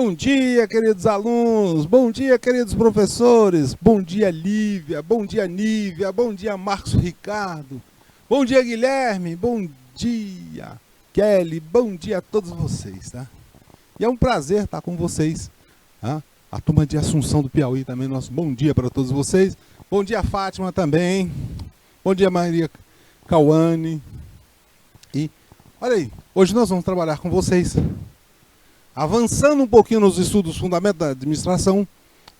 Bom dia, queridos alunos, bom dia, queridos professores, bom dia, Lívia, bom dia, Nívia, bom dia, Marcos Ricardo, bom dia, Guilherme, bom dia, Kelly, bom dia a todos vocês, tá? E é um prazer estar com vocês, tá? A turma de Assunção do Piauí também, nosso bom dia para todos vocês, bom dia, Fátima também, bom dia, Maria Cauane, e olha aí, hoje nós vamos trabalhar com vocês. Avançando um pouquinho nos estudos fundamentais da administração,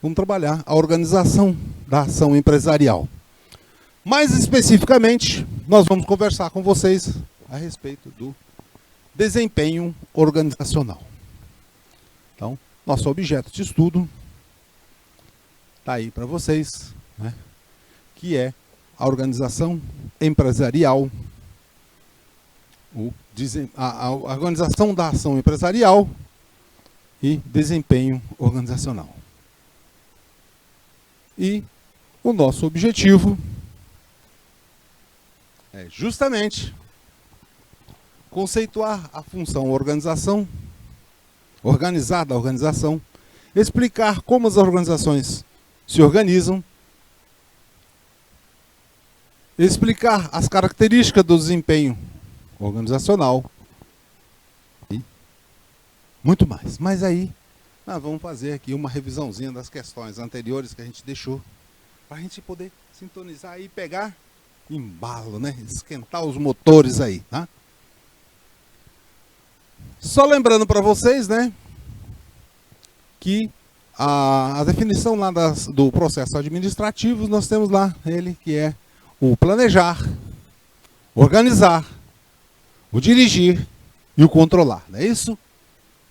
vamos trabalhar a organização da ação empresarial. Mais especificamente, nós vamos conversar com vocês a respeito do desempenho organizacional. Então, nosso objeto de estudo está aí para vocês, né, que é a organização empresarial, a organização da ação empresarial e desempenho organizacional. E o nosso objetivo é justamente conceituar a função organizar da organização, explicar como as organizações se organizam, explicar as características do desempenho organizacional, muito mais. Mas aí, nós vamos fazer aqui uma revisãozinha das questões anteriores que a gente deixou, para a gente poder sintonizar e pegar embalo, né? Esquentar os motores aí, tá? Só lembrando para vocês, né, que a definição lá do processo administrativo, nós temos lá ele que é o planejar, organizar, o dirigir e o controlar, não é isso?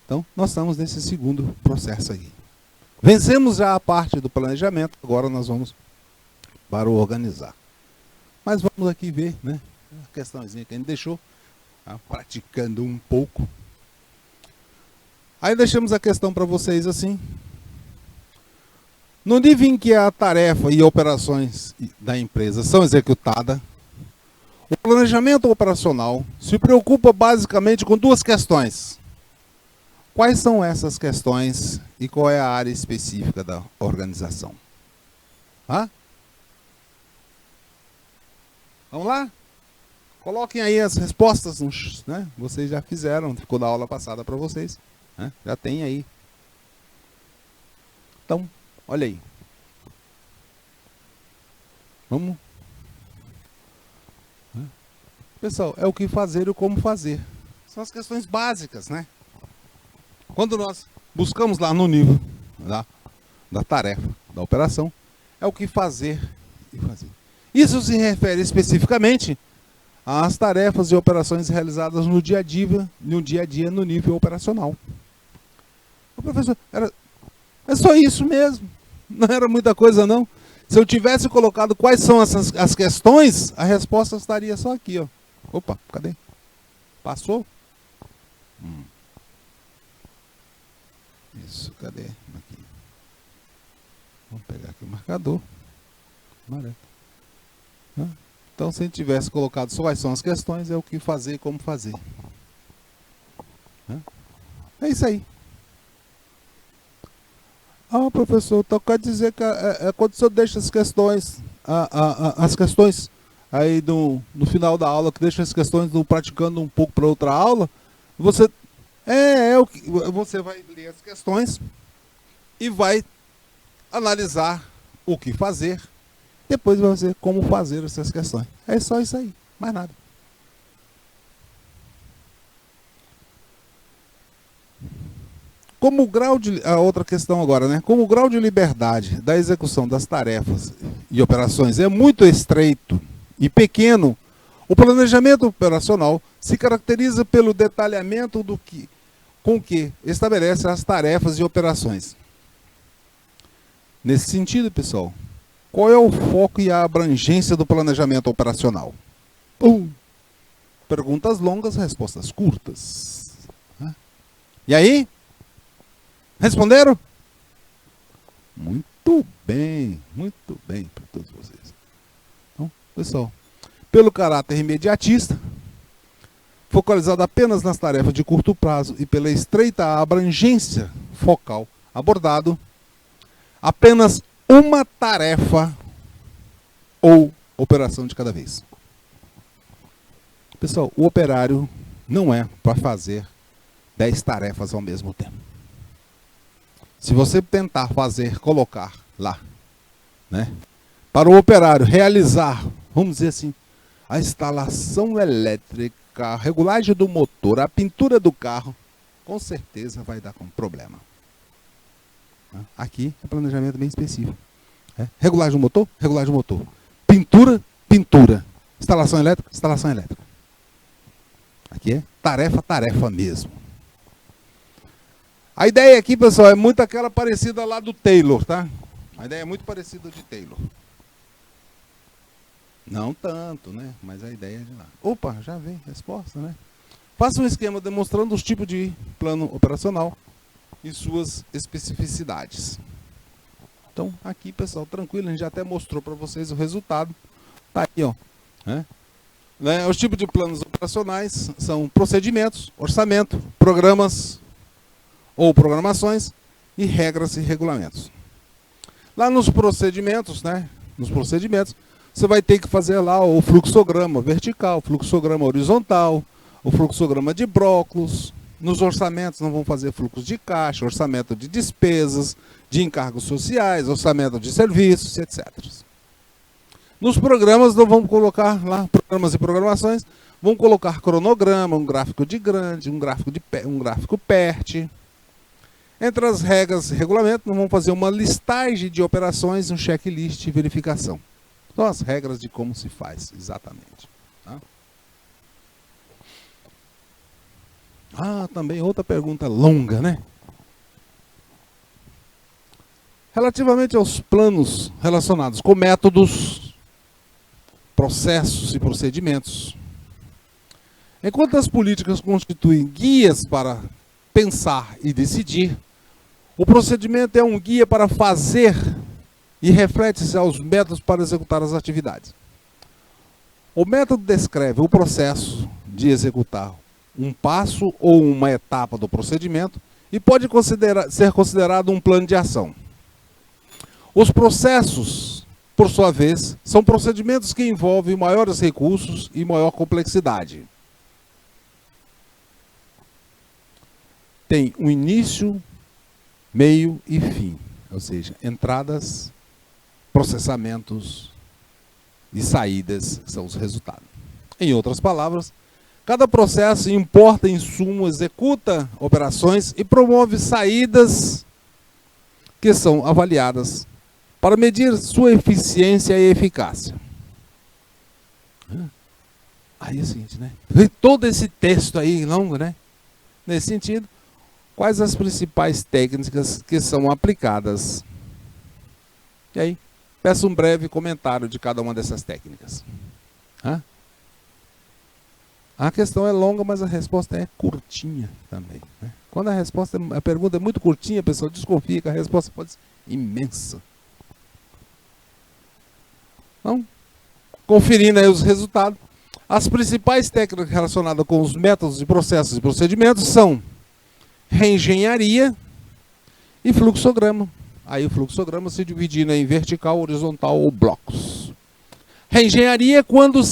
Então, nós estamos nesse segundo processo aí. Vencemos já a parte do planejamento, agora nós vamos para o organizar. Mas vamos aqui ver, né, a questãozinha que a gente deixou, tá, praticando um pouco. Aí deixamos a questão para vocês assim. No nível em que a tarefa e operações da empresa são executadas, o planejamento operacional se preocupa basicamente com duas questões. Quais são essas questões e qual é a área específica da organização? Hã? Vamos lá? Coloquem aí as respostas, né? Vocês já fizeram, ficou da aula passada para vocês, né? Já tem aí. Então, olha aí. Vamos. Pessoal, é o que fazer e o como fazer. São as questões básicas, né? Quando nós buscamos lá no nível da tarefa, da operação, é o que fazer e fazer. Isso se refere especificamente às tarefas e operações realizadas no dia a dia no nível operacional. O professor, é só isso mesmo, não era muita coisa não. Se eu tivesse colocado quais são as questões, a resposta estaria só aqui, ó. Opa, cadê? Passou? Isso, cadê? Aqui. Vamos pegar aqui o marcador. Amarelo. Então, se a gente tivesse colocado só quais são as questões, é o que fazer e como fazer. É isso aí. Ah, professor, então quer dizer que quando o senhor deixa as questões, as questões aí no final da aula, que deixa as questões do praticando um pouco para outra aula, você... você vai ler as questões e vai analisar o que fazer, depois vai ver como fazer essas questões. É só isso aí, mais nada. Como o grau de... A outra questão agora, né? Como o grau de liberdade da execução das tarefas e operações é muito estreito e pequeno, o planejamento operacional se caracteriza pelo detalhamento com que estabelece as tarefas e operações. Nesse sentido, pessoal, qual é o foco e a abrangência do planejamento operacional? Perguntas longas, respostas curtas. E aí? Responderam? Muito bem para todos vocês. Então, pessoal, pelo caráter imediatista, focalizado apenas nas tarefas de curto prazo e pela estreita abrangência focal abordado, apenas uma tarefa ou operação de cada vez. Pessoal, o operário não é para fazer 10 tarefas ao mesmo tempo. Se você tentar colocar lá, né, para o operário realizar, vamos dizer assim, a instalação elétrica, a regulagem do motor, a pintura do carro, com certeza vai dar com problema. Aqui é planejamento bem específico. Regulagem do motor, regulagem do motor. Pintura, pintura. Instalação elétrica, instalação elétrica. Aqui é tarefa, tarefa mesmo. A ideia aqui, pessoal, é muito aquela parecida lá do Taylor, tá? A ideia é muito parecida de Taylor. Não tanto, né? Mas a ideia é de lá. Opa, já vem resposta, né? Faça um esquema demonstrando os tipos de plano operacional e suas especificidades. Então, aqui, pessoal, tranquilo, a gente já até mostrou para vocês o resultado. Tá aí, ó. Os tipos de planos operacionais são procedimentos, orçamento, programas ou programações e regras e regulamentos. Lá nos procedimentos, né? Nos procedimentos, você vai ter que fazer lá o fluxograma vertical, fluxograma horizontal, o fluxograma de brócolos. Nos orçamentos não vão fazer fluxo de caixa, orçamento de despesas, de encargos sociais, orçamento de serviços, etc. Nos programas não vamos colocar lá programas e programações, vamos colocar cronograma, um gráfico de grande, um gráfico PERT. Entre as regras e regulamento, nós vamos fazer uma listagem de operações, um checklist de verificação. São as regras de como se faz, exatamente. Tá? Também outra pergunta longa, né? Relativamente aos planos relacionados com métodos, processos e procedimentos. Enquanto as políticas constituem guias para pensar e decidir, o procedimento é um guia para fazer e reflete-se aos métodos para executar as atividades. O método descreve o processo de executar um passo ou uma etapa do procedimento e pode ser considerado um plano de ação. Os processos, por sua vez, são procedimentos que envolvem maiores recursos e maior complexidade. Tem um início, meio e fim, ou seja, entradas, processamentos e saídas são os resultados. Em outras palavras, cada processo importa insumo, executa operações e promove saídas que são avaliadas para medir sua eficiência e eficácia. Aí é o seguinte, né? Todo esse texto aí longo, né? Nesse sentido, quais as principais técnicas que são aplicadas? E aí, peço um breve comentário de cada uma dessas técnicas. A questão é longa, mas a resposta é curtinha também, né? Quando a pergunta é muito curtinha, a pessoa desconfia que a resposta pode ser imensa. Então, conferindo aí os resultados, as principais técnicas relacionadas com os métodos de processos e procedimentos são reengenharia e fluxograma. Aí o fluxograma se dividindo em vertical, horizontal ou blocos. Reengenharia é quando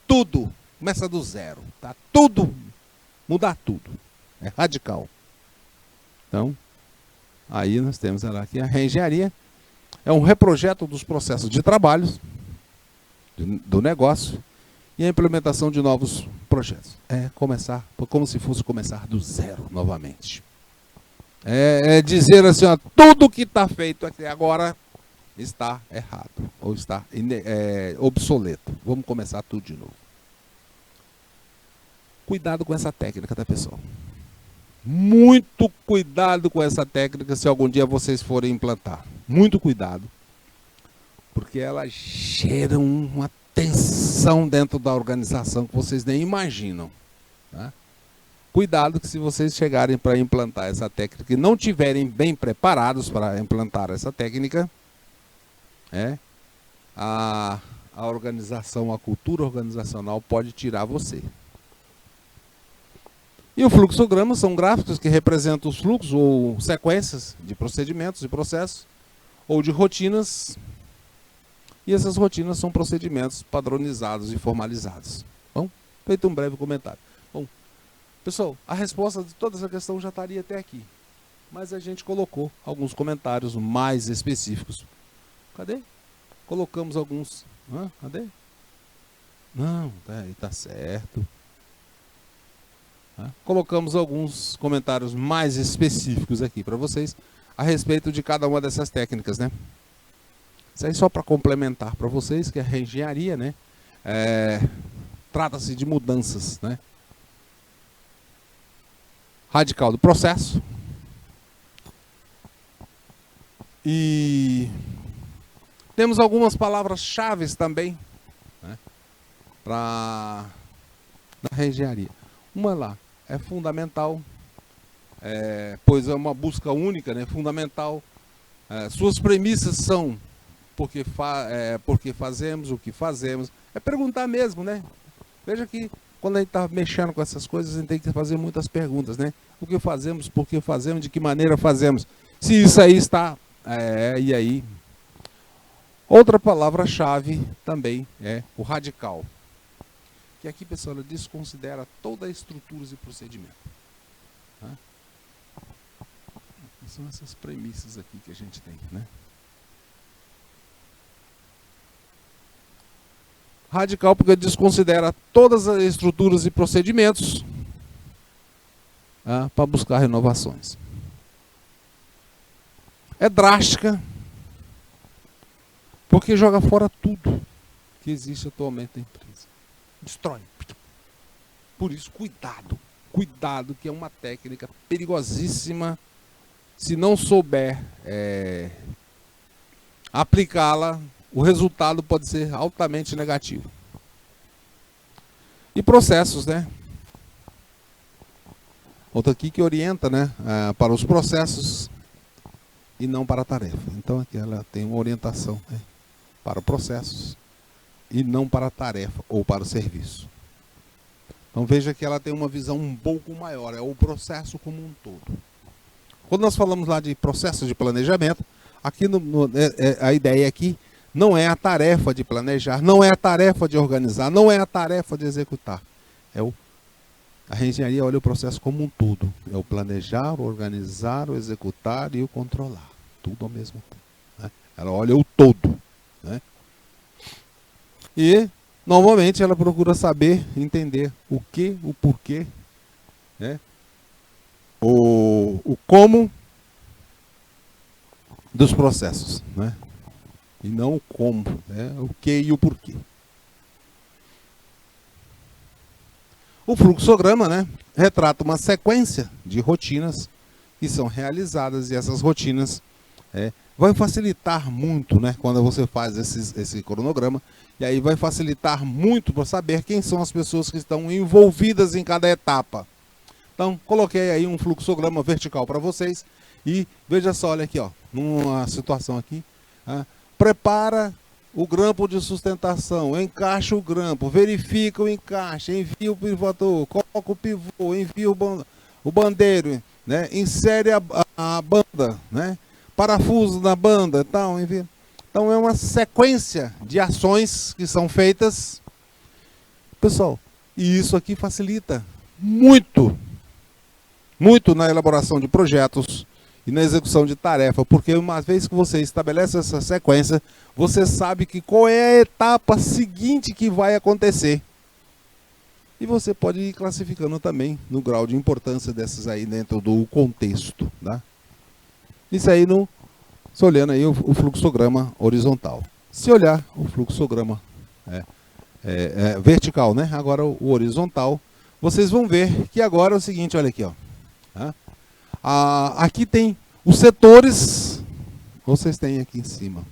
tudo começa do zero, tá? Mudar tudo. É radical. Então, aí nós temos aqui a reengenharia. É um reprojeto dos processos de trabalho do negócio e a implementação de novos projetos. É começar, como se fosse começar do zero novamente. É dizer assim, ó, tudo que está feito até agora está errado, ou está obsoleto. Vamos começar tudo de novo. Cuidado com essa técnica, tá, pessoal? Muito cuidado com essa técnica se algum dia vocês forem implantar. Muito cuidado, porque ela gera uma tensão dentro da organização que vocês nem imaginam. Tá? Cuidado que se vocês chegarem para implantar essa técnica e não tiverem bem preparados para implantar essa técnica, a organização, a cultura organizacional pode tirar você. E o fluxograma são gráficos que representam os fluxos ou sequências de procedimentos e processos, ou de rotinas, e essas rotinas são procedimentos padronizados e formalizados. Bom, feito um breve comentário. Bom, pessoal, a resposta de toda essa questão já estaria até aqui, mas a gente colocou alguns comentários mais específicos. Cadê? Colocamos alguns. Cadê? Não, tá certo. Colocamos alguns comentários mais específicos aqui para vocês a respeito de cada uma dessas técnicas, né? Isso aí só para complementar para vocês que a reengenharia, né, trata-se de mudanças, né? Radical do processo. E temos algumas palavras-chave também, né, para a reengenharia. Uma lá é fundamental, pois é uma busca única, né, fundamental. Suas premissas são porque fazemos o que fazemos. É perguntar mesmo, né? Veja que quando a gente está mexendo com essas coisas, a gente tem que fazer muitas perguntas, né? O que fazemos, por que fazemos, de que maneira fazemos. Se isso aí está... e aí... Outra palavra-chave também é o radical. Que aqui, pessoal, desconsidera toda a estruturas e procedimento. São essas premissas aqui que a gente tem, né? Radical porque desconsidera todas as estruturas e procedimentos para buscar renovações. É drástica porque joga fora tudo que existe atualmente na empresa. Destrói. Por isso, cuidado. Cuidado, que é uma técnica perigosíssima. Se não souber aplicá-la, o resultado pode ser altamente negativo. E processos, né? Outra aqui que orienta, né, para os processos e não para a tarefa. Então aqui ela tem uma orientação, né, para processos e não para a tarefa ou para o serviço. Então veja que ela tem uma visão um pouco maior, é o processo como um todo. Quando nós falamos lá de processo de planejamento, aqui a ideia aqui não é a tarefa de planejar, não é a tarefa de organizar, não é a tarefa de executar. A reengenharia olha o processo como um todo. É o planejar, o organizar, o executar e o controlar. Tudo ao mesmo tempo, né? Ela olha o todo, né? E, normalmente, ela procura saber, entender o que, o porquê, né? O como dos processos, né? E não o como, né? O que e o porquê. O fluxograma, né, retrata uma sequência de rotinas que são realizadas, e essas rotinas vai facilitar muito, né, quando você faz esse cronograma, e aí vai facilitar muito para saber quem são as pessoas que estão envolvidas em cada etapa. Então, coloquei aí um fluxograma vertical para vocês, e veja só, olha aqui, ó, numa situação aqui, prepara o grampo de sustentação, encaixa o grampo, verifica o encaixe, envia o pivotador, coloca o pivô, envia o bandeiro, né? Insere a banda, né? Parafuso na banda, tal, envia. Então é uma sequência de ações que são feitas, pessoal, e isso aqui facilita muito, muito na elaboração de projetos e na execução de tarefa, porque uma vez que você estabelece essa sequência, você sabe que qual é a etapa seguinte que vai acontecer. E você pode ir classificando também no grau de importância dessas aí dentro do contexto, tá? Isso aí, se olhando aí o fluxograma horizontal. Se olhar o fluxograma vertical, né? Agora o horizontal, vocês vão ver que agora é o seguinte, olha aqui, ó. Aqui tem os setores, vocês têm aqui em cima,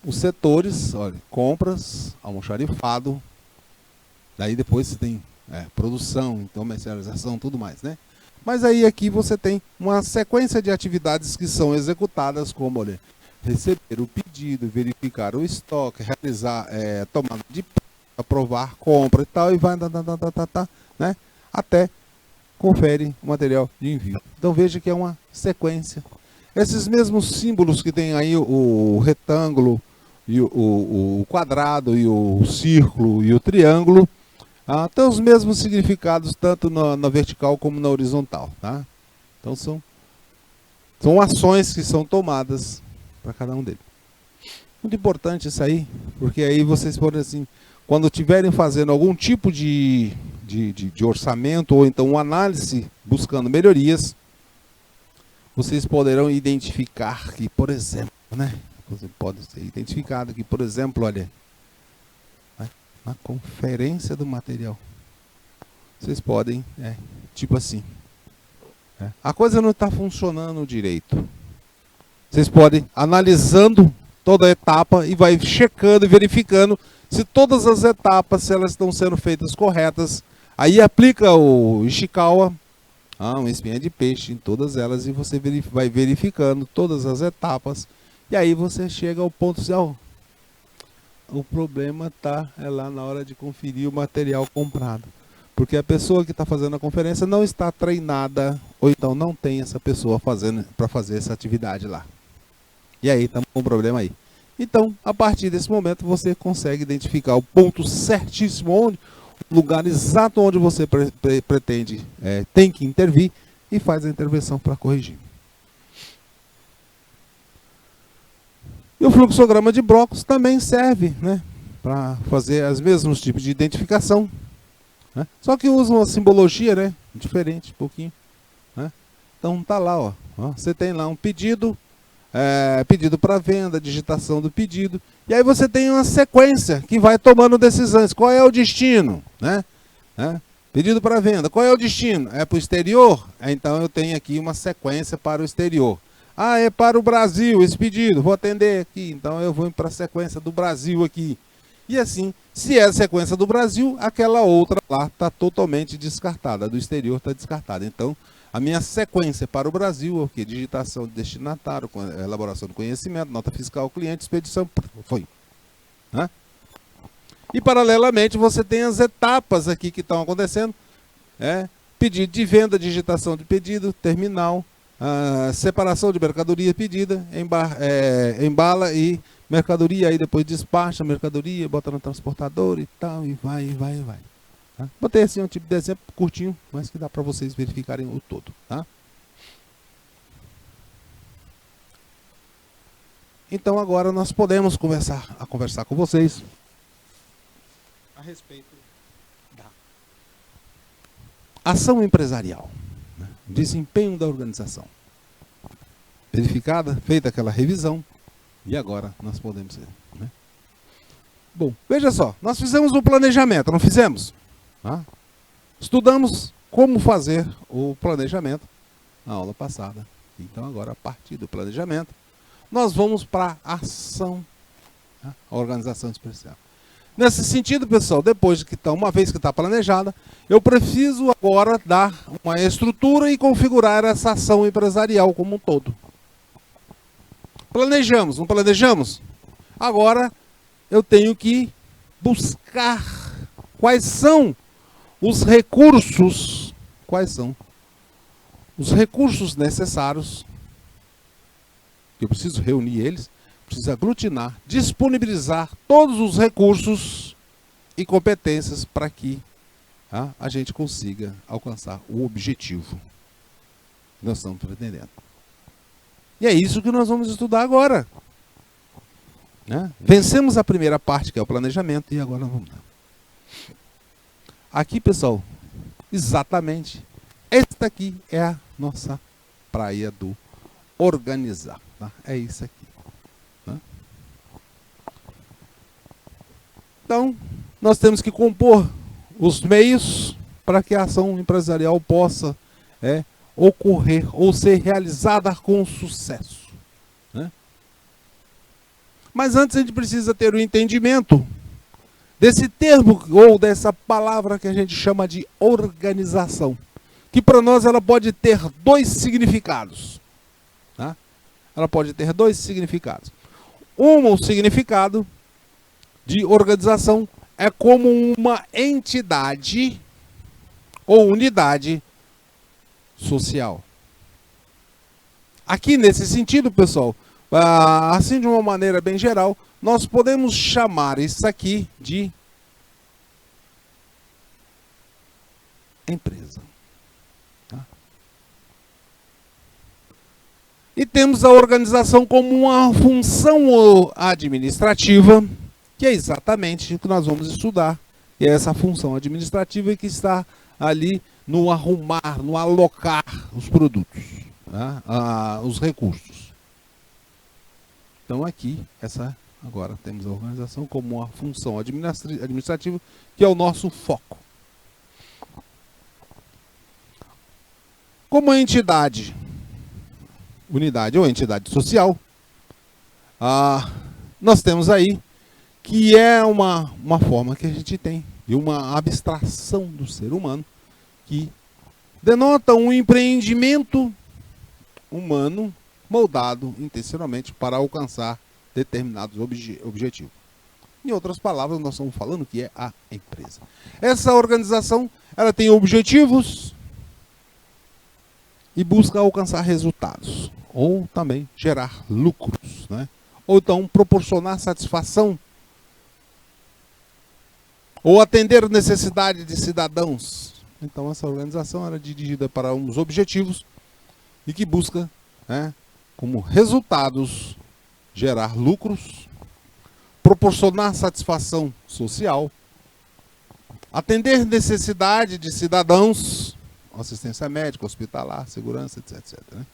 os setores, olha, compras, almoxarifado, daí depois você tem produção, comercialização, tudo mais, né? Mas aí aqui você tem uma sequência de atividades que são executadas como, olha, receber o pedido, verificar o estoque, realizar tomada de aprovar compra e tal, e vai, né? Até confere o material de envio. Então veja que é uma sequência. Esses mesmos símbolos que tem aí o retângulo, e o quadrado, e o círculo e o triângulo, têm os mesmos significados tanto na vertical como na horizontal. Tá? Então são ações que são tomadas para cada um deles. Muito importante isso aí, porque aí vocês podem, assim, quando estiverem fazendo algum tipo de orçamento, ou então uma análise buscando melhorias, vocês poderão identificar que, por exemplo, né? Você pode ser identificado que, por exemplo, olha, na conferência do material, vocês podem, tipo assim, a coisa não está funcionando direito. Vocês podem, analisando toda a etapa, e vai checando e verificando se todas as etapas, se elas estão sendo feitas corretas. Aí aplica o Ishikawa, uma espinha de peixe em todas elas, e você vai verificando todas as etapas. E aí você chega ao ponto de o problema está lá na hora de conferir o material comprado. Porque a pessoa que está fazendo a conferência não está treinada, ou então não tem essa pessoa para fazer essa atividade lá. E aí estamos com um problema aí. Então, a partir desse momento, você consegue identificar o ponto certíssimo, o lugar exato onde você pretende, tem que intervir, e faz a intervenção para corrigir. E o fluxograma de blocos também serve, né, para fazer os mesmos tipos de identificação, né, só que usa uma simbologia, né, diferente, um pouquinho. Né. Então tá lá, ó, você tem lá um pedido, pedido para venda, digitação do pedido, e aí você tem uma sequência que vai tomando decisões. Qual é o destino? Né? Pedido para venda, qual é o destino? É para o exterior? Então eu tenho aqui uma sequência para o exterior. É para o Brasil esse pedido, vou atender aqui, então eu vou para a sequência do Brasil aqui. E assim, se é a sequência do Brasil, aquela outra lá está totalmente descartada, a do exterior está descartada. Então, a minha sequência para o Brasil é o quê? Digitação de destinatário, elaboração do conhecimento, nota fiscal ao cliente, expedição, foi. Né? E paralelamente você tem as etapas aqui que estão acontecendo. Pedido de venda, digitação de pedido, terminal, separação de mercadoria pedida, embala e mercadoria, aí depois despacha a mercadoria, bota no transportador e tal, e vai. Tá? Botei assim um tipo de exemplo curtinho, mas que dá para vocês verificarem o todo. Tá? Então agora nós podemos conversar com vocês a respeito da ação empresarial, né? Desempenho da organização. Verificada, feita aquela revisão, e agora nós podemos ver. Né? Bom, veja só, nós fizemos o planejamento, não fizemos? Estudamos como fazer o planejamento na aula passada. Então agora, a partir do planejamento, nós vamos para a ação, a organização especial. Nesse sentido, pessoal, depois que uma vez que está planejada, eu preciso agora dar uma estrutura e configurar essa ação empresarial como um todo. Planejamos, não planejamos? Agora eu tenho que buscar quais são os recursos, necessários, que eu preciso reunir eles, preciso aglutinar, disponibilizar todos os recursos e competências para que a gente consiga alcançar o objetivo que nós estamos pretendendo. E é isso que nós vamos estudar agora. Né? Vencemos a primeira parte, que é o planejamento, e agora vamos lá. Aqui, pessoal, exatamente, esta aqui é a nossa praia do organizar. Tá? É isso aqui. Tá? Então, nós temos que compor os meios para que a ação empresarial possa ocorrer ou ser realizada com sucesso. Né? Mas antes a gente precisa ter o entendimento desse termo ou dessa palavra que a gente chama de organização, que para nós ela pode ter dois significados. Tá? Ela pode ter dois significados. O significado de organização é como uma entidade ou unidade social. Aqui, nesse sentido, pessoal, assim de uma maneira bem geral, nós podemos chamar isso aqui de empresa. Tá? E temos a organização como uma função administrativa, que é exatamente o que nós vamos estudar. E é essa função administrativa que está ali no arrumar, no alocar os produtos, né? Os recursos. Então aqui, agora temos a organização como uma função administrativa, que é o nosso foco. Como entidade, unidade ou entidade social, nós temos aí que é uma forma que a gente tem de uma abstração do ser humano que denota um empreendimento humano moldado intencionalmente para alcançar determinados objetivos. Em outras palavras, nós estamos falando que é a empresa. Essa organização, ela tem objetivos e busca alcançar resultados, ou também gerar lucros, né? Ou então proporcionar satisfação, ou atender necessidade de cidadãos. Então essa organização era dirigida para uns objetivos e que busca, né, como resultados gerar lucros, proporcionar satisfação social, atender necessidade de cidadãos, assistência médica, hospitalar, segurança, etc. Né?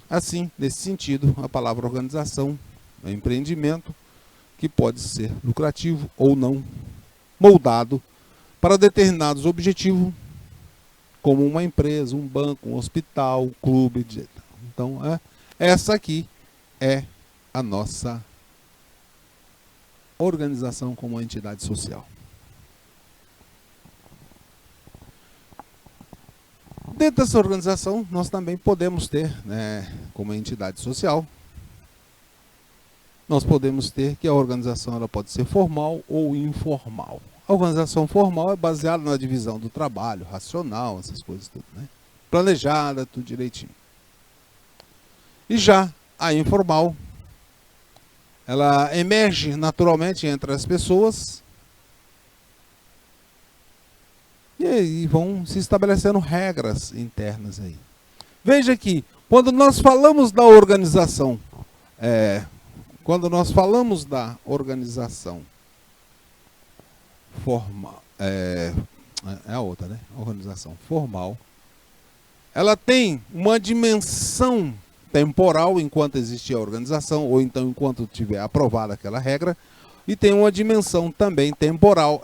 Assim, nesse sentido, a palavra organização é empreendimento que pode ser lucrativo ou não, moldado para determinados objetivos, como uma empresa, um banco, um hospital, um clube, etc. Então, essa aqui é a nossa organização como uma entidade social. Dentro dessa organização, nós também podemos ter, né, como entidade social, nós podemos ter que a organização ela pode ser formal ou informal. A organização formal é baseada na divisão do trabalho, racional, essas coisas tudo, né? Planejada, tudo direitinho. E já a informal, ela emerge naturalmente entre as pessoas e aí vão se estabelecendo regras internas aí. Veja que quando nós falamos da organização, formal, a outra, né? Organização formal, ela tem uma dimensão temporal enquanto existe a organização, ou então enquanto tiver aprovada aquela regra, e tem uma dimensão também temporal,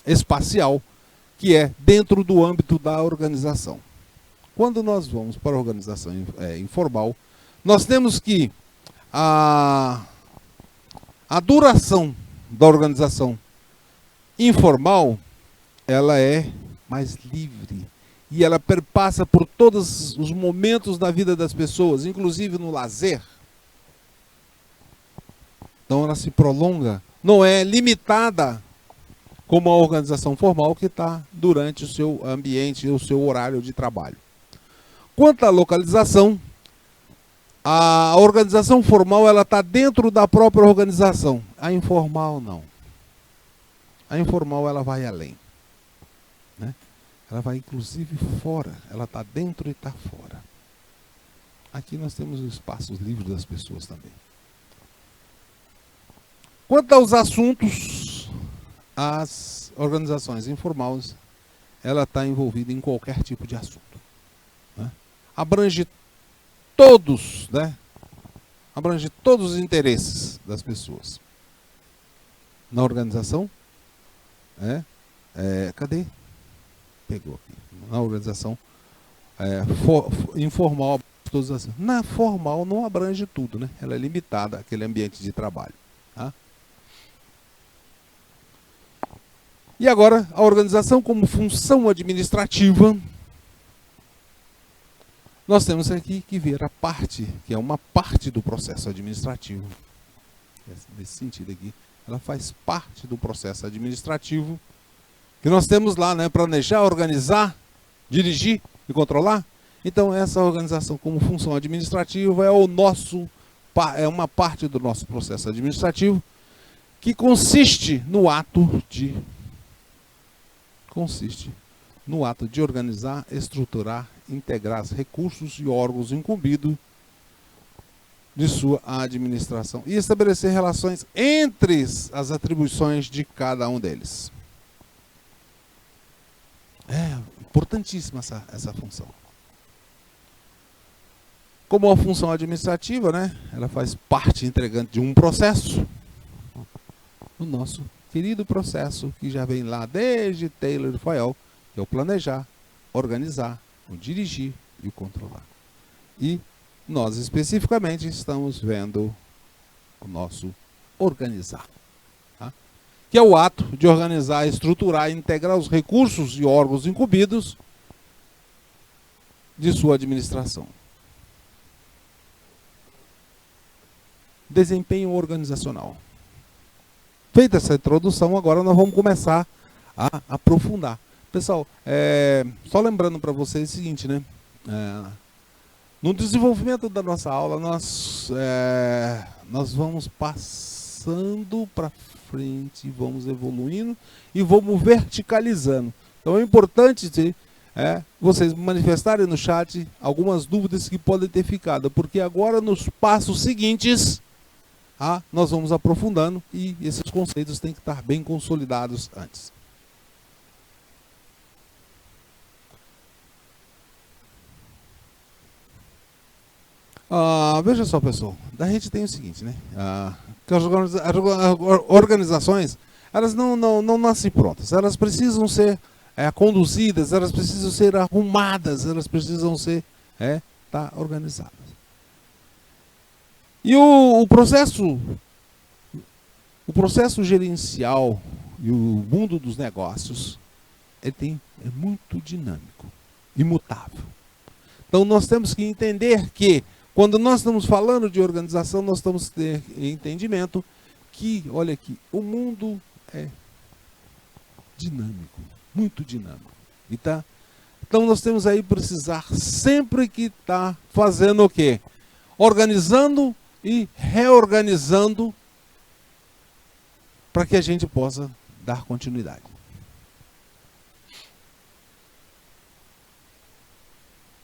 espacial, que é dentro do âmbito da organização. Quando nós vamos para a organização informal, nós temos que a duração da organização informal, ela é mais livre e ela perpassa por todos os momentos da vida das pessoas, inclusive no lazer. Então ela se prolonga, não é limitada como a organização formal que está durante o seu ambiente, o seu horário de trabalho. Quanto à localização, a organização formal ela está dentro da própria organização, a informal não. A informal ela vai além, né? Ela vai inclusive fora, ela está dentro e está fora. Aqui nós temos os espaços livres das pessoas também. Quanto aos assuntos, as organizações informais, ela está envolvida em qualquer tipo de assunto, né? Abrange todos, né? Abrange todos os interesses das pessoas. Na organização, cadê? Pegou aqui. Na organização informal, todos assim. Na formal não abrange tudo, né? Ela é limitada àquele ambiente de trabalho. Tá? E agora, a organização como função administrativa, nós temos aqui que ver a parte, que é uma parte do processo administrativo. Nesse sentido aqui, ela faz parte do processo administrativo, que nós temos lá, né, planejar, organizar dirigir e controlar. Então essa organização como função administrativa é uma parte do nosso processo administrativo que consiste no ato de organizar, estruturar, integrar os recursos e órgãos incumbidos de sua administração e estabelecer relações entre as atribuições de cada um deles. É importantíssima essa função. Como a função administrativa, né, ela faz parte integrante de um processo, o nosso querido processo que já vem lá desde Taylor e Fayol, que é o planejar, organizar, o dirigir e o controlar. E nós especificamente estamos vendo o nosso organizar, tá? Que é o ato de organizar, estruturar e integrar os recursos e órgãos incumbidos de sua administração. Desempenho organizacional. Feita essa introdução, agora nós vamos começar a aprofundar. Pessoal, só lembrando para vocês o seguinte, né? No desenvolvimento da nossa aula, nós vamos passando para frente, vamos evoluindo e vamos verticalizando. Então é importante vocês manifestarem no chat algumas dúvidas que podem ter ficado, porque agora nos passos seguintes nós vamos aprofundando e esses conceitos têm que estar bem consolidados antes. Veja só, pessoal, a gente tem o seguinte, né? Que as organizações, elas não nascem prontas, elas precisam ser conduzidas, elas precisam ser arrumadas, elas precisam ser organizadas. E o processo gerencial e o mundo dos negócios é muito dinâmico, imutável. Então nós temos que entender que quando nós estamos falando de organização, nós temos que ter entendimento que, olha aqui, o mundo é dinâmico, muito dinâmico. Então nós temos aí precisar sempre que estar fazendo o quê? Organizando e reorganizando para que a gente possa dar continuidade.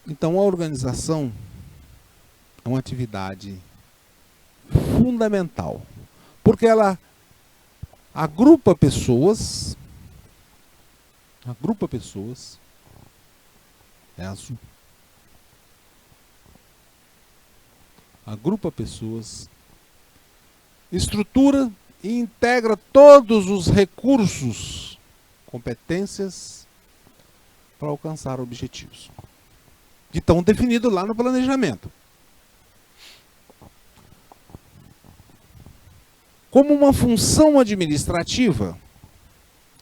Então a organização é uma atividade fundamental, porque ela agrupa pessoas, é azul. Agrupa pessoas, estrutura e integra todos os recursos, competências para alcançar objetivos que estão definidos lá no planejamento. Como uma função administrativa,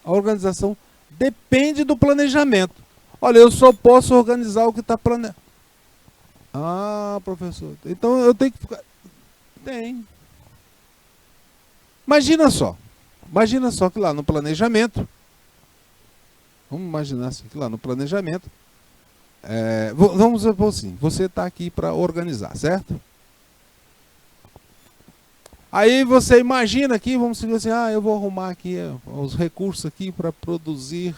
a organização depende do planejamento. Olha, eu só posso organizar o que está planejado. Professor, então eu tenho que ficar... Tem. Imagina só que lá no planejamento, vamos imaginar assim, que lá no planejamento, vamos supor assim, você está aqui para organizar, certo? Aí você imagina aqui, vamos dizer assim, eu vou arrumar aqui os recursos aqui para produzir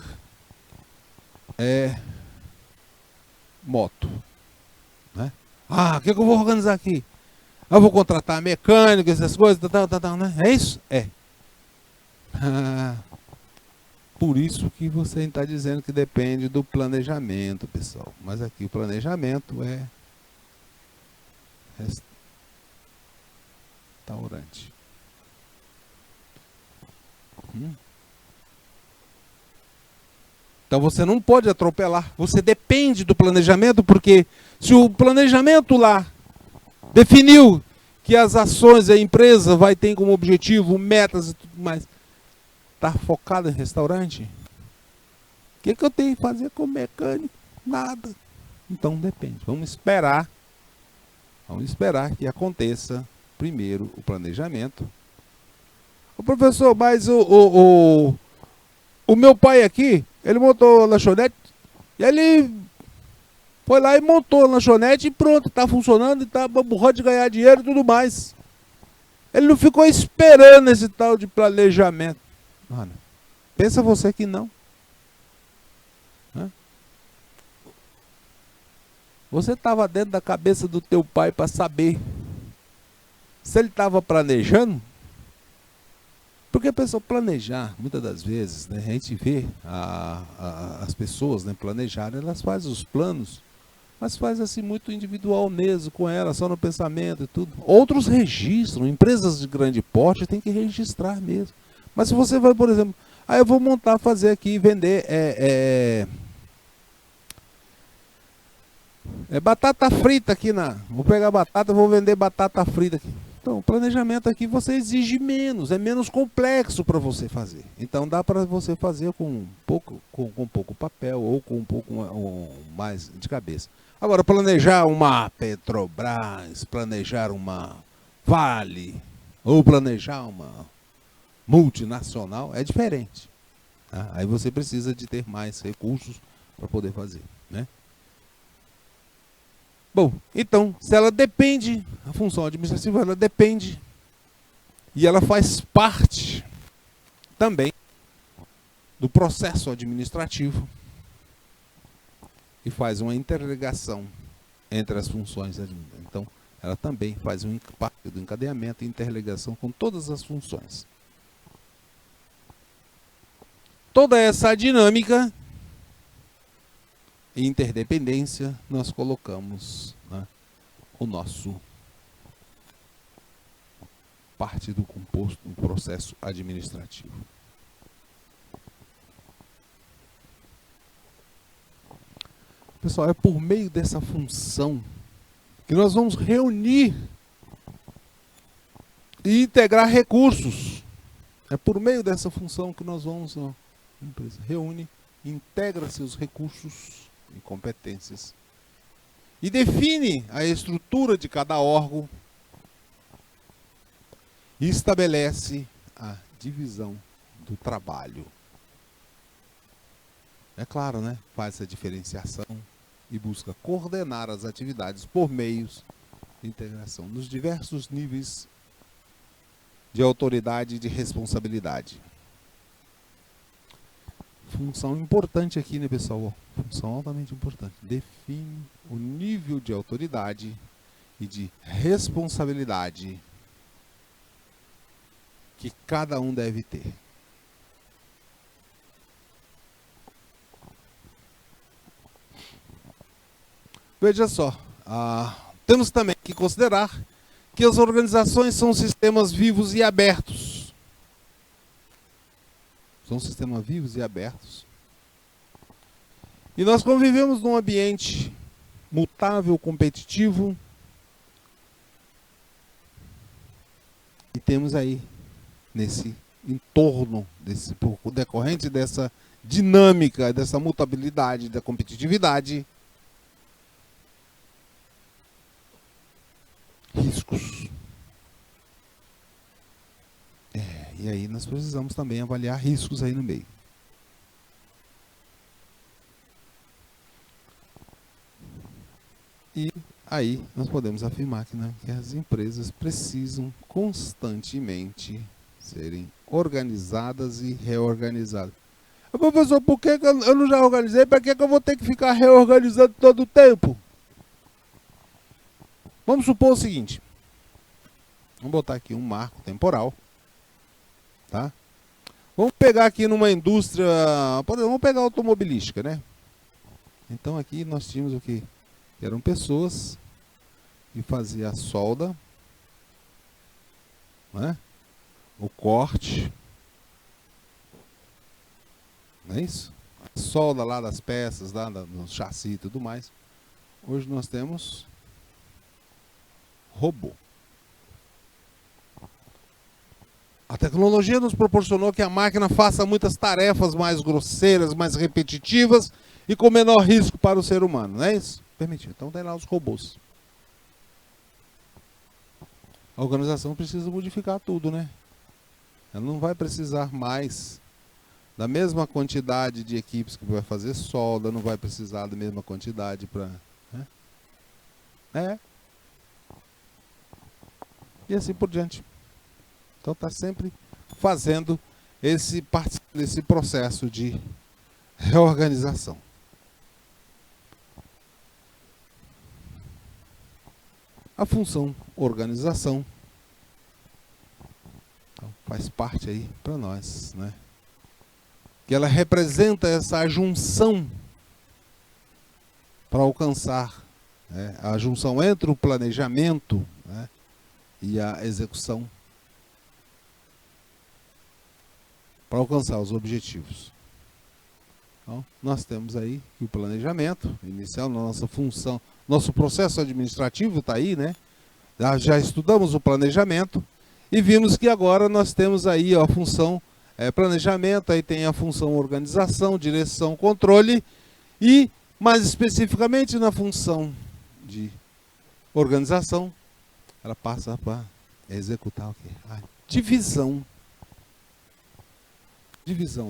moto. Né? O que eu vou organizar aqui? Eu vou contratar mecânico, essas coisas, né? É isso? É. Por isso que você está dizendo que depende do planejamento, pessoal. Mas aqui o planejamento é restaurante. Então você não pode atropelar. Você depende do planejamento, porque se o planejamento lá definiu que as ações da empresa vai ter como objetivo metas e tudo mais, está focado em restaurante, o que eu tenho que fazer com o mecânico? Nada. Então depende. Vamos esperar que aconteça primeiro o planejamento. O professor, mas o meu pai aqui, ele montou a lanchonete E ele foi lá e montou a lanchonete e pronto, tá funcionando e tá burrando de ganhar dinheiro e tudo mais. Ele não ficou esperando esse tal de planejamento. Mano, pensa você que não. Você estava dentro da cabeça do teu pai para saber se ele estava planejando. Porque a pessoa planejar, muitas das vezes, né, a gente vê as pessoas, né, planejarem, elas fazem os planos, mas faz assim muito individual mesmo, com ela, só no pensamento e tudo. Outros registram, empresas de grande porte tem que registrar mesmo. Mas se você vai, por exemplo, eu vou montar, fazer aqui, vender batata frita aqui vou pegar batata, vou vender batata frita aqui. Então, o planejamento aqui você exige menos, é menos complexo para você fazer. Então, dá para você fazer com pouco papel ou com um pouco mais de cabeça. Agora, planejar uma Petrobras, planejar uma Vale ou planejar uma multinacional é diferente. Tá? Aí você precisa de ter mais recursos para poder fazer, né? Bom, então, se ela depende, a função administrativa ela depende e ela faz parte também do processo administrativo e faz uma interligação entre as funções administrativas. Então, ela também faz um impacto do encadeamento e interligação com todas as funções. Toda essa dinâmica e interdependência, nós colocamos, né, o nosso parte do composto do processo administrativo. Pessoal, é por meio dessa função que nós vamos reunir e integrar recursos. É por meio dessa função que nós vamos, a empresa reúne, integra seus recursos e competências e define a estrutura de cada órgão e estabelece a divisão do trabalho. É claro, né? Faz essa diferenciação e busca coordenar as atividades por meios de integração nos diversos níveis de autoridade e de responsabilidade. Função importante aqui, né, pessoal? Função altamente importante. Define o nível de autoridade e de responsabilidade que cada um deve ter. Veja só, temos também que considerar que as organizações são sistemas vivos e abertos. São sistemas vivos e abertos. E nós convivemos num ambiente mutável, competitivo. E temos aí, nesse entorno, decorrente dessa dinâmica, dessa mutabilidade, da competitividade, riscos. E aí nós precisamos também avaliar riscos aí no meio. E aí nós podemos afirmar que, né, que as empresas precisam constantemente serem organizadas e reorganizadas. Professor, por que eu não já organizei? Para que eu vou ter que ficar reorganizando todo o tempo? Vamos supor o seguinte. Vamos botar aqui um marco temporal. Tá? Vamos pegar aqui numa indústria, vamos pegar a automobilística, né? Então aqui nós tínhamos o que? Eram pessoas que faziam a solda, né? O corte, não é isso? A solda lá das peças, lá no chassi e tudo mais. Hoje nós temos robô. A tecnologia nos proporcionou que a máquina faça muitas tarefas mais grosseiras, mais repetitivas e com menor risco para o ser humano, não é isso? Permitiu. Então tem lá os robôs. A organização precisa modificar tudo, né? Ela não vai precisar mais da mesma quantidade de equipes que vai fazer solda, não vai precisar da mesma quantidade para... Né? É. E assim por diante. Então está sempre fazendo esse processo de reorganização. A função organização então, faz parte aí para nós, né? Que ela representa essa junção para alcançar, né, a junção entre o planejamento, né, e a execução para alcançar os objetivos. Então, nós temos aí que o planejamento inicial, nossa função, nosso processo administrativo está aí, né? Já estudamos o planejamento e vimos que agora nós temos aí a função planejamento, aí tem a função organização, direção, controle e, mais especificamente na função de organização, ela passa para executar o quê? A divisão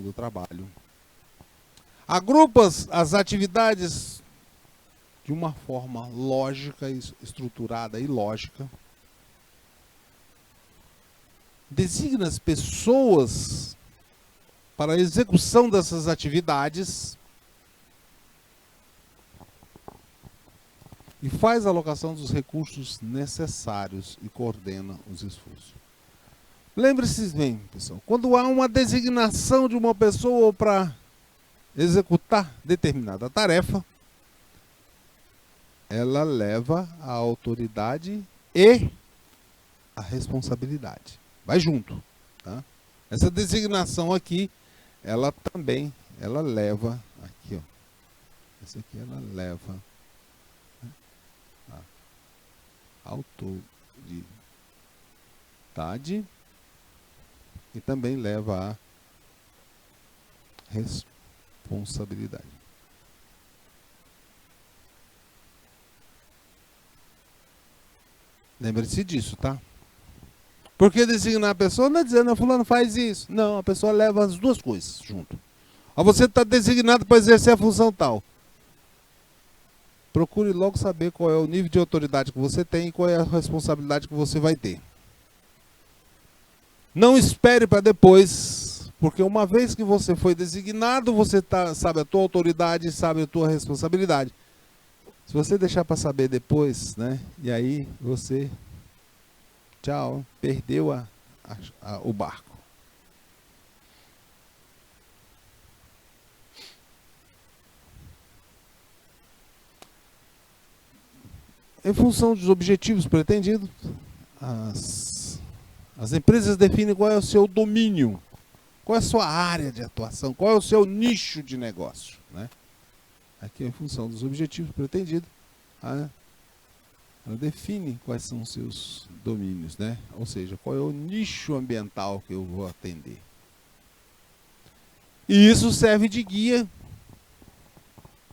do trabalho. Agrupa as atividades de uma forma lógica, estruturada e lógica. Designa as pessoas para a execução dessas atividades e faz a alocação dos recursos necessários e coordena os esforços. Lembre-se bem, pessoal, quando há uma designação de uma pessoa para executar determinada tarefa, ela leva a autoridade e a responsabilidade. Vai junto, tá? Essa designação aqui, ela também, ela leva, aqui ó, essa aqui ela leva, né, a autoridade e também leva a responsabilidade. Lembre-se disso, tá? Porque designar a pessoa não é dizendo, fulano faz isso. Não, a pessoa leva as duas coisas junto. Você está designado para exercer a função tal. Procure logo saber qual é o nível de autoridade que você tem e qual é a responsabilidade que você vai ter. Não espere para depois, porque uma vez que você foi designado, você sabe a tua autoridade, sabe a tua responsabilidade. Se você deixar para saber depois, né? E aí você, tchau, perdeu o barco. Em função dos objetivos pretendidos, as empresas definem qual é o seu domínio, qual é a sua área de atuação, qual é o seu nicho de negócio, né? Aqui, em função dos objetivos pretendidos, ela define quais são os seus domínios, né? Ou seja, qual é o nicho ambiental que eu vou atender. E isso serve de guia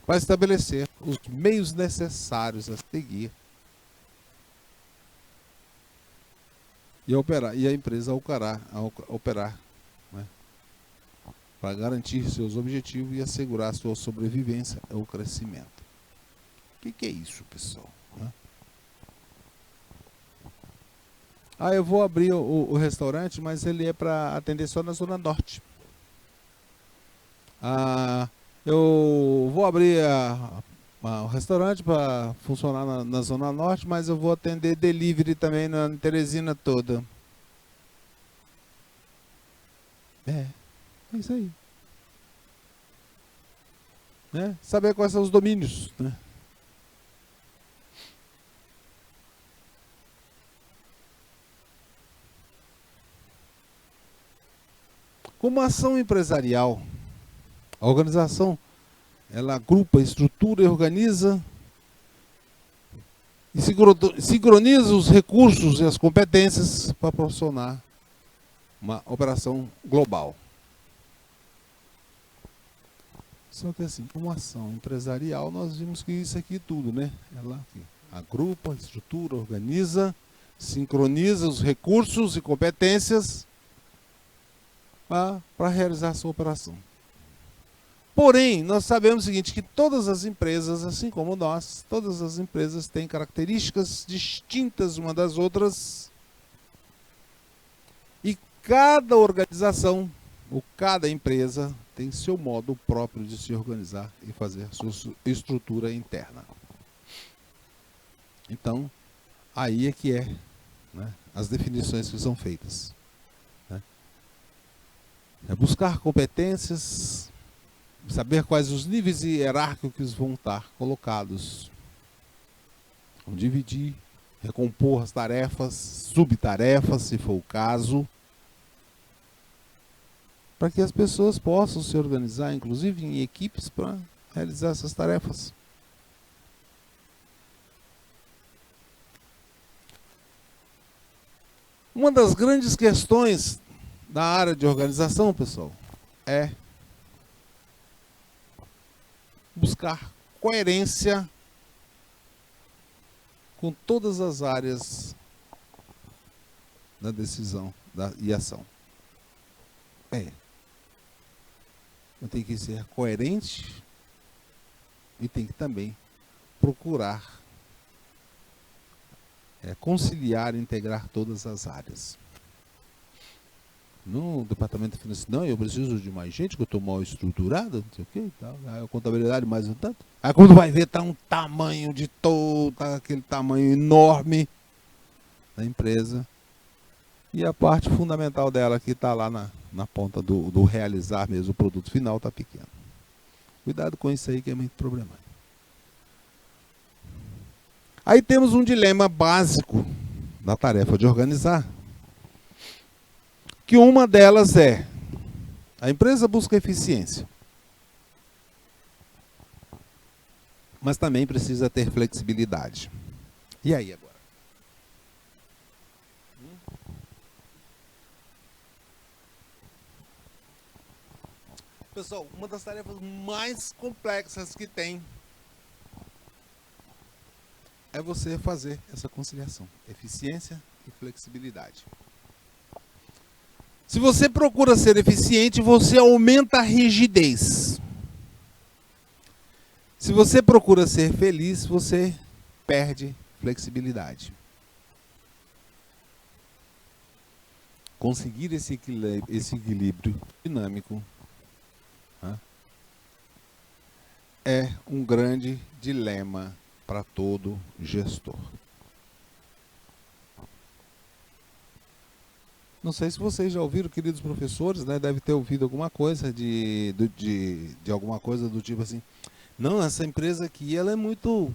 para estabelecer os meios necessários a seguir e a empresa operar, né, para garantir seus objetivos e assegurar sua sobrevivência ou crescimento. O que é isso, pessoal? Eu vou abrir o restaurante, mas ele é para atender só na Zona Norte. Eu vou abrir o restaurante para funcionar na Zona Norte, mas eu vou atender delivery também na Teresina toda. É isso aí. Né? Saber quais são os domínios, né? Como ação empresarial, a organização, ela agrupa, estrutura e organiza e sincroniza os recursos e as competências para proporcionar uma operação global. Só que assim, como ação empresarial, nós vimos que isso aqui tudo, né? Ela aqui, agrupa, estrutura, organiza, sincroniza os recursos e competências para realizar a sua operação. Porém, nós sabemos o seguinte, que todas as empresas, assim como nós, todas as empresas têm características distintas uma das outras e cada organização, ou cada empresa, tem seu modo próprio de se organizar e fazer sua estrutura interna. Então, aí é que né, as definições que são feitas. Né? É buscar competências, saber quais os níveis hierárquicos vão estar colocados. Vamos dividir, recompor as tarefas, subtarefas, se for o caso, para que as pessoas possam se organizar, inclusive em equipes, para realizar essas tarefas. Uma das grandes questões da área de organização, pessoal, é buscar coerência com todas as áreas da decisão e ação. Tem que ser coerente e tem que também procurar conciliar e integrar todas as áreas. No departamento financeiro, não, eu preciso de mais gente, que eu estou mal estruturado, não sei o que e tal. Aí a contabilidade mais um tanto. Aí quando vai ver, está um tamanho de todo, tá aquele tamanho enorme da empresa. E a parte fundamental dela, que está lá na ponta do realizar mesmo o produto final, está pequeno. Cuidado com isso aí, que é muito problemático. Aí temos um dilema básico da tarefa de organizar, que uma delas é: a empresa busca eficiência, mas também precisa ter flexibilidade. E aí agora? Pessoal, uma das tarefas mais complexas que tem é você fazer essa conciliação, eficiência e flexibilidade. Se você procura ser eficiente, você aumenta a rigidez. Se você procura ser feliz, você perde flexibilidade. Conseguir esse equilíbrio dinâmico, né, é um grande dilema para todo gestor. Não sei se vocês já ouviram, queridos professores, né? Deve ter ouvido alguma coisa de alguma coisa do tipo assim: não, essa empresa aqui, ela é muito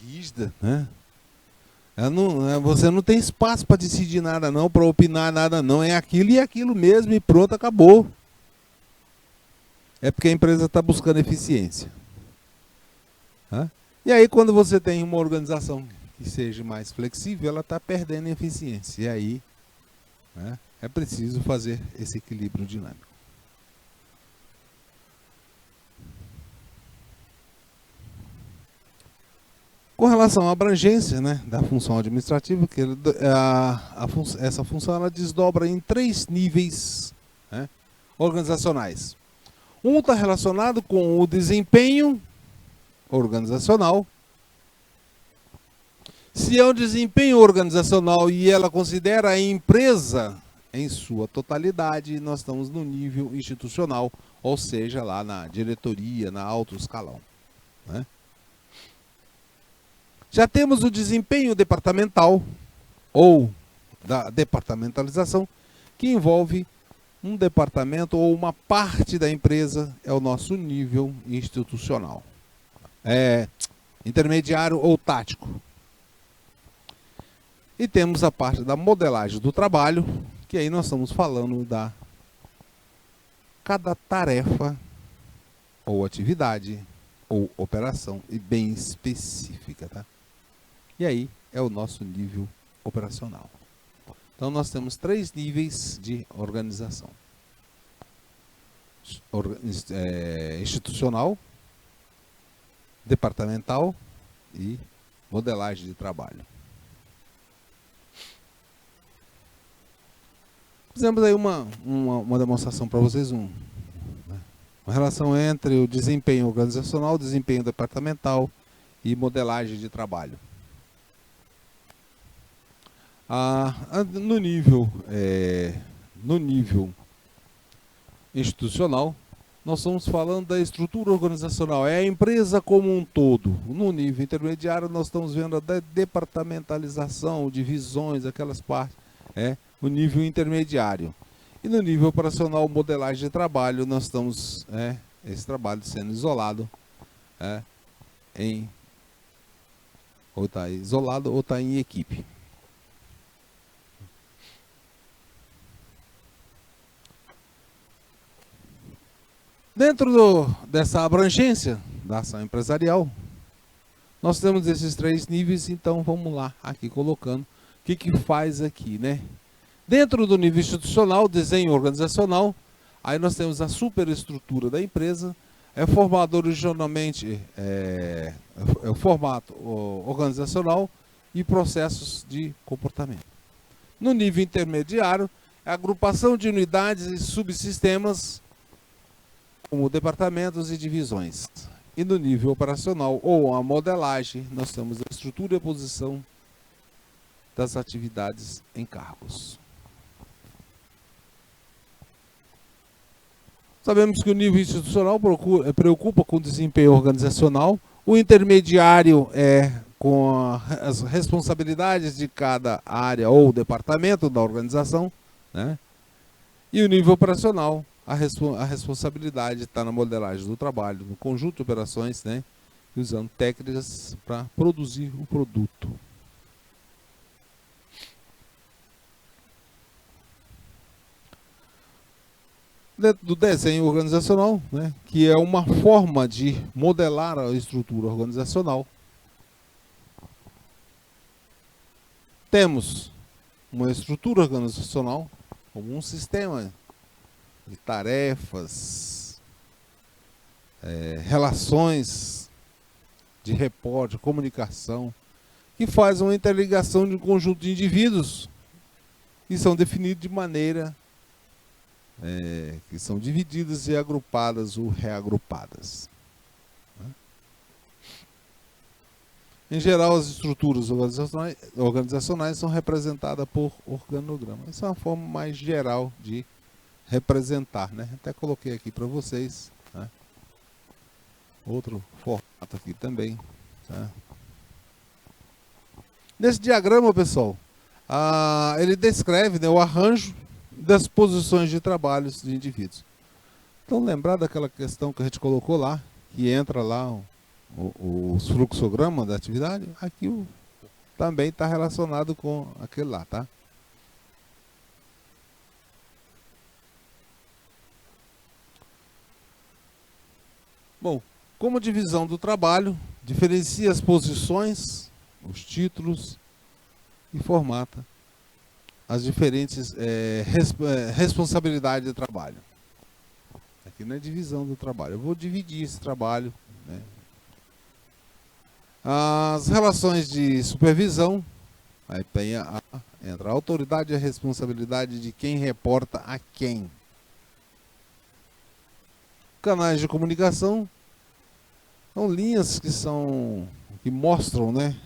rígida, né? Você não tem espaço para decidir nada não, para opinar nada não, é aquilo e aquilo mesmo e pronto, acabou. É porque a empresa está buscando eficiência. E aí, quando você tem uma organização que seja mais flexível, ela está perdendo eficiência. E aí, né, é preciso fazer esse equilíbrio dinâmico. Com relação à abrangência, né, da função administrativa, que essa função ela desdobra em 3 níveis, né, organizacionais. Um está relacionado com o desempenho organizacional. Se é um desempenho organizacional e ela considera a empresa em sua totalidade, nós estamos no nível institucional, ou seja, lá na diretoria, na alto escalão, né? Já temos o desempenho departamental, ou da departamentalização, que envolve um departamento ou uma parte da empresa, é o nosso nível institucional. Intermediário ou tático. E temos a parte da modelagem do trabalho, que aí nós estamos falando da cada tarefa, ou atividade, ou operação, e bem específica, tá? E aí é o nosso nível operacional. Então nós temos 3 níveis de organização. Institucional, departamental e modelagem de trabalho. Fizemos aí uma demonstração para vocês, uma relação entre o desempenho organizacional, desempenho departamental e modelagem de trabalho. No nível institucional, nós estamos falando da estrutura organizacional, é a empresa como um todo. No nível intermediário, nós estamos vendo a departamentalização, divisões, aquelas partes, o nível intermediário. E no nível operacional, modelagem de trabalho, nós estamos, esse trabalho sendo isolado, ou está isolado ou está em equipe. Dentro dessa abrangência da ação empresarial, nós temos esses 3 níveis, então vamos lá, aqui colocando o que faz aqui, né? Dentro do nível institucional, desenho organizacional, aí nós temos a superestrutura da empresa, é formado originalmente, o formato organizacional e processos de comportamento. No nível intermediário, é a agrupação de unidades e subsistemas, como departamentos e divisões. E no nível operacional, ou a modelagem, nós temos a estrutura e a posição das atividades em cargos. Sabemos que o nível institucional preocupa com o desempenho organizacional, o intermediário é com as responsabilidades de cada área ou departamento da organização, né? E o nível operacional, a responsabilidade está na modelagem do trabalho, no conjunto de operações, né? Usando técnicas para produzir o produto. Dentro do desenho organizacional, né, que é uma forma de modelar a estrutura organizacional, temos uma estrutura organizacional como um sistema de tarefas, relações de reporte, comunicação, que faz uma interligação de um conjunto de indivíduos que são definidos de maneira que são divididas e agrupadas ou reagrupadas. Em geral, as estruturas organizacionais são representadas por organograma. Essa é uma forma mais geral de representar, né? Até coloquei aqui para vocês, né? Outro formato aqui também, tá? Nesse diagrama, pessoal, ele descreve, né, o arranjo das posições de trabalho de indivíduos. Então, lembrar daquela questão que a gente colocou lá, que entra lá o fluxograma da atividade, aqui também está relacionado com aquele lá, tá? Bom, como divisão do trabalho, diferencia as posições, os títulos e formata as diferentes responsabilidades de trabalho. Aqui não é divisão do trabalho. Eu vou dividir esse trabalho, né? As relações de supervisão, aí tem entra a autoridade e a responsabilidade de quem reporta a quem. Canais de comunicação são linhas que mostram, né,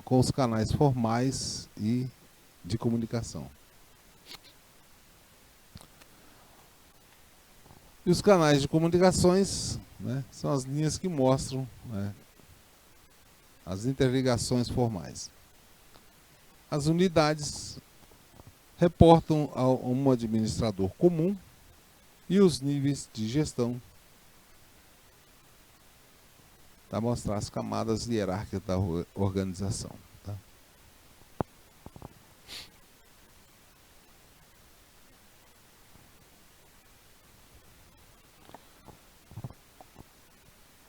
com os canais formais e de comunicação. E os canais de comunicações, né, são as linhas que mostram, né, as interligações formais. As unidades reportam a um administrador comum e os níveis de gestão para mostrar as camadas hierárquicas da organização. Tá?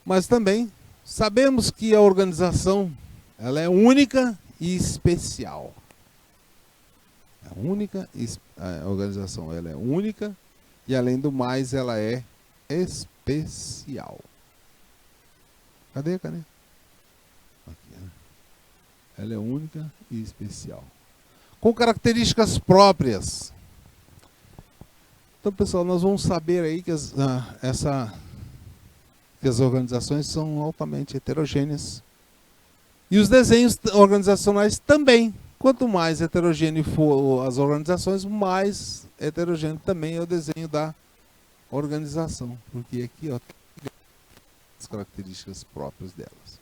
Mas também sabemos que a organização ela é única e especial. A organização ela é única e, além do mais, ela é especial. Cadê? Aqui, né? Ela é única e especial. com características próprias. Então, pessoal, nós vamos saber aí que as organizações são altamente heterogêneas. E os desenhos organizacionais também. Quanto mais heterogêneo for as organizações, mais heterogêneo também é o desenho da organização. Porque aqui, ó, tem as características próprias delas.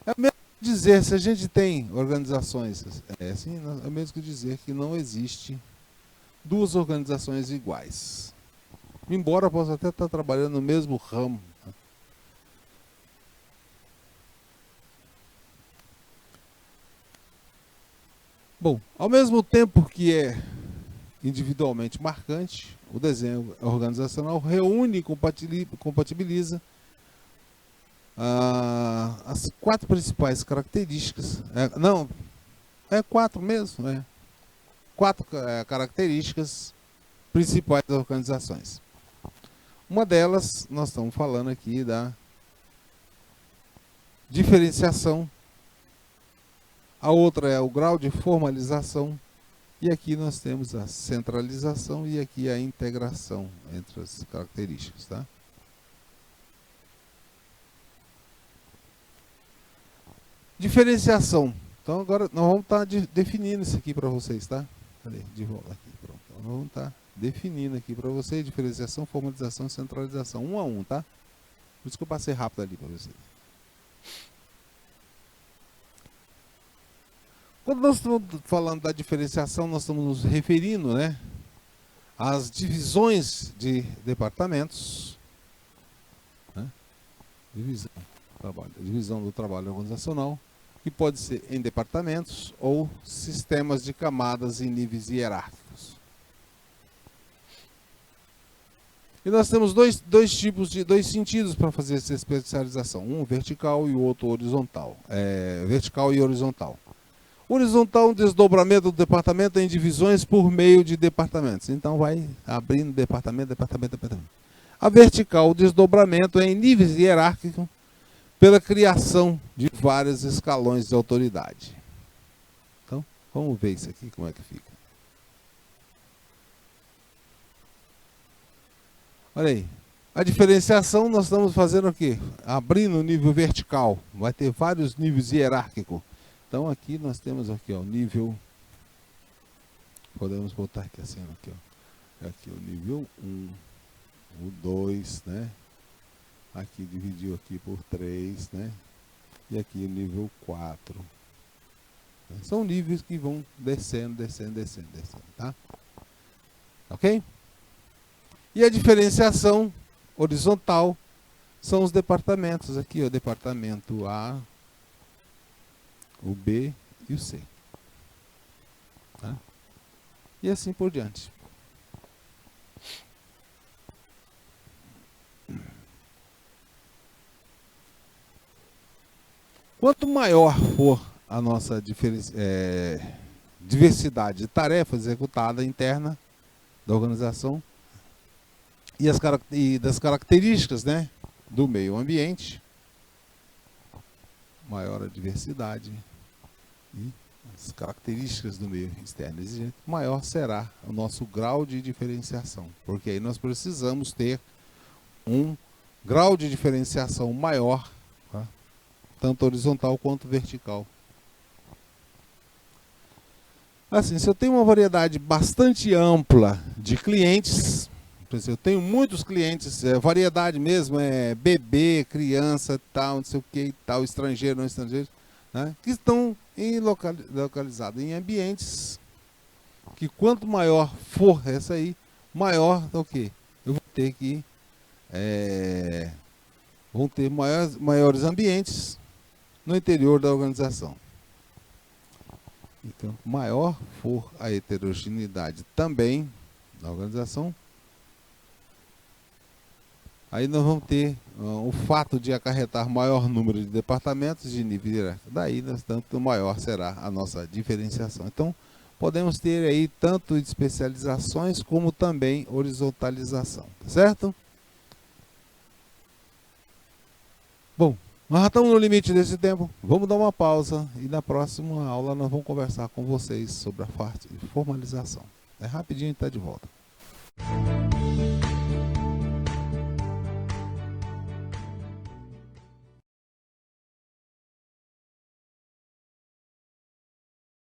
É o mesmo que dizer, se a gente tem organizações assim, é o mesmo que dizer que não existe duas organizações iguais. Embora possa até estar trabalhando no mesmo ramo. Bom, ao mesmo tempo que é individualmente marcante, o desenho organizacional reúne e compatibiliza as quatro principais características. Quatro mesmo, quatro características principais das organizações. Uma delas, nós estamos falando aqui da diferenciação. A outra é o grau de formalização. E aqui nós temos a centralização e aqui a integração entre as características, tá? Diferenciação. Então agora nós vamos estar definindo isso aqui para vocês, tá? Cadê? De volta aqui, pronto. Então, nós vamos estar definindo aqui para vocês diferenciação, formalização e centralização, um a um, tá? Por isso que eu passei rápido ali para vocês. Quando nós estamos falando da diferenciação, nós estamos nos referindo, né, às divisões de departamentos, né, divisão do trabalho organizacional, que pode ser em departamentos ou sistemas de camadas em níveis hierárquicos. E nós temos dois sentidos para fazer essa especialização, um vertical e o outro horizontal. Vertical e horizontal. Horizontal, um desdobramento do departamento em divisões por meio de departamentos. Então vai abrindo departamento. A vertical, o desdobramento é em níveis hierárquicos pela criação de vários escalões de autoridade. Então, vamos ver isso aqui, como é que fica. Olha aí. A diferenciação nós estamos fazendo o quê? Abrindo o nível vertical. Vai ter vários níveis hierárquicos. Então aqui nós temos aqui, ó, o nível, podemos botar aqui assim, aqui, ó, aqui o nível 1, o 2, né? Aqui dividiu aqui por 3, né? E aqui o nível 4. São níveis que vão descendo, tá? Ok? E a diferenciação horizontal são os departamentos aqui, ó, departamento A, o B e o C. Tá? E assim por diante. Quanto maior for a nossa diversidade de tarefas executadas interna da organização e das características, né, do meio ambiente, maior a diversidade e as características do meio externo exigente, maior será o nosso grau de diferenciação, porque aí nós precisamos ter um grau de diferenciação maior, tá? Tanto horizontal quanto vertical. Assim, se eu tenho uma variedade bastante ampla de clientes, por exemplo, eu tenho muitos clientes, variedade mesmo, bebê, criança, tal, não sei o que, tal, estrangeiro, não estrangeiro, né, que estão localizados em ambientes que quanto maior for essa aí, maior do que eu vou ter que vão ter maiores ambientes no interior da organização. Então, maior for a heterogeneidade também da organização, aí nós vamos ter o fato de acarretar maior número de departamentos de nível hierárquico. Daí, tanto maior será a nossa diferenciação. Então, podemos ter aí tanto especializações como também horizontalização. Tá certo? Bom, Nós já estamos no limite desse tempo. Vamos dar uma pausa e na próxima aula nós vamos conversar com vocês sobre a parte de formalização. É rapidinho e está de volta.